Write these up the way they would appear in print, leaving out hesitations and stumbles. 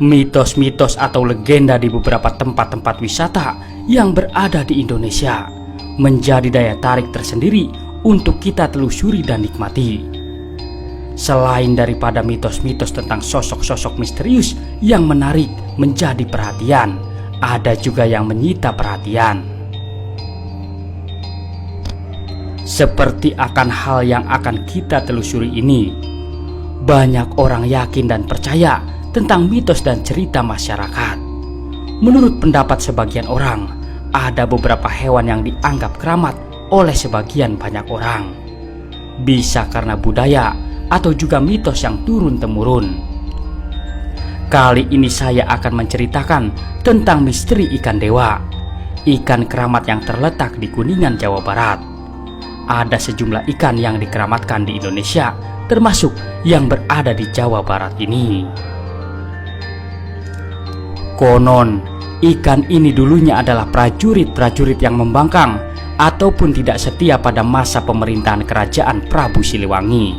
Mitos-mitos atau legenda di beberapa tempat-tempat wisata yang berada di Indonesia menjadi daya tarik tersendiri untuk kita telusuri dan nikmati. Selain daripada mitos-mitos tentang sosok-sosok misterius yang menarik menjadi perhatian, ada juga yang menyita perhatian. Seperti akan hal yang akan kita telusuri ini, banyak orang yakin dan percaya tentang mitos dan cerita masyarakat. Menurut pendapat sebagian orang, ada beberapa hewan yang dianggap keramat oleh sebagian banyak orang. Bisa karena budaya atau juga mitos yang turun-temurun. Kali ini saya akan menceritakan tentang misteri ikan dewa, ikan keramat yang terletak di Kuningan, Jawa Barat. Ada sejumlah ikan yang dikeramatkan di Indonesia, termasuk yang berada di Jawa Barat ini. Konon, ikan ini dulunya adalah prajurit-prajurit yang membangkang ataupun tidak setia pada masa pemerintahan kerajaan Prabu Siliwangi,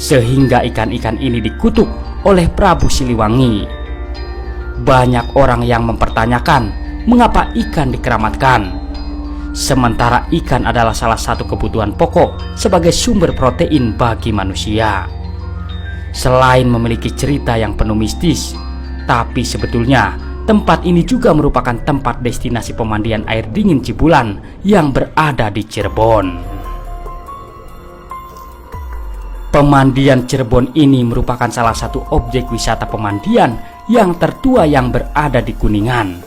sehingga ikan-ikan ini dikutuk oleh Prabu Siliwangi. Banyak orang yang mempertanyakan mengapa ikan dikeramatkan, sementara ikan adalah salah satu kebutuhan pokok sebagai sumber protein bagi manusia. Selain memiliki cerita yang penuh mistis, tapi sebetulnya tempat ini juga merupakan tempat destinasi pemandian air dingin Cibulan yang berada di Cirebon. Pemandian Cirebon ini merupakan salah satu objek wisata pemandian yang tertua yang berada di Kuningan.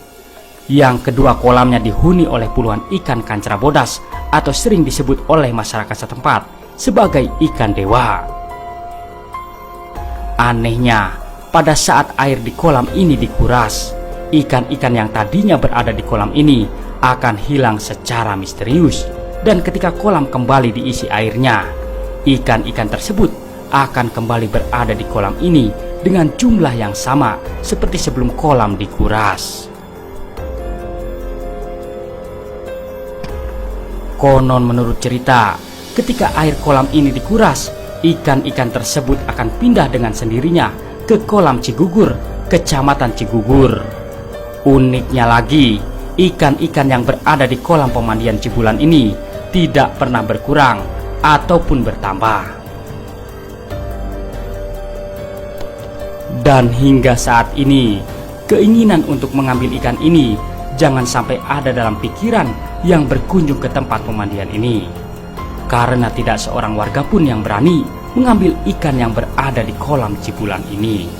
Yang kedua, kolamnya dihuni oleh puluhan ikan kancra bodas atau sering disebut oleh masyarakat setempat sebagai ikan dewa. Anehnya, pada saat air di kolam ini dikuras, ikan-ikan yang tadinya berada di kolam ini akan hilang secara misterius. Dan ketika kolam kembali diisi airnya, ikan-ikan tersebut akan kembali berada di kolam ini dengan jumlah yang sama seperti sebelum kolam dikuras. Konon menurut cerita, ketika air kolam ini dikuras, ikan-ikan tersebut akan pindah dengan sendirinya ke kolam Cigugur, Kecamatan Cigugur. Uniknya lagi, ikan-ikan yang berada di kolam pemandian Cibulan ini tidak pernah berkurang ataupun bertambah. Dan hingga saat ini, keinginan untuk mengambil ikan ini jangan sampai ada dalam pikiran yang berkunjung ke tempat pemandian ini, karena tidak seorang warga pun yang berani mengambil ikan yang berada di kolam Cibulan ini.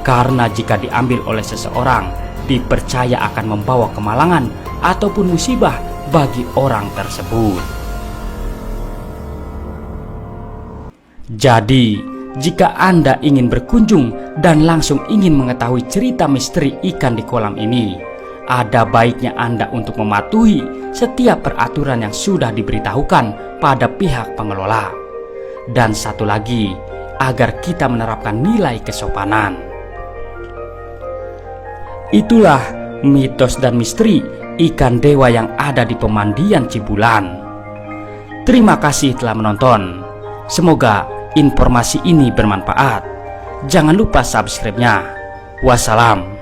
Karena jika diambil oleh seseorang, dipercaya akan membawa kemalangan ataupun musibah bagi orang tersebut. Jadi, jika Anda ingin berkunjung dan langsung ingin mengetahui cerita misteri ikan di kolam ini, ada baiknya Anda untuk mematuhi setiap peraturan yang sudah diberitahukan pada pihak pengelola. Dan satu lagi, agar kita menerapkan nilai kesopanan. Itulah mitos dan misteri ikan dewa yang ada di pemandian Cibulan. Terima kasih telah menonton. Semoga informasi ini bermanfaat. Jangan lupa subscribe-nya. Wassalam.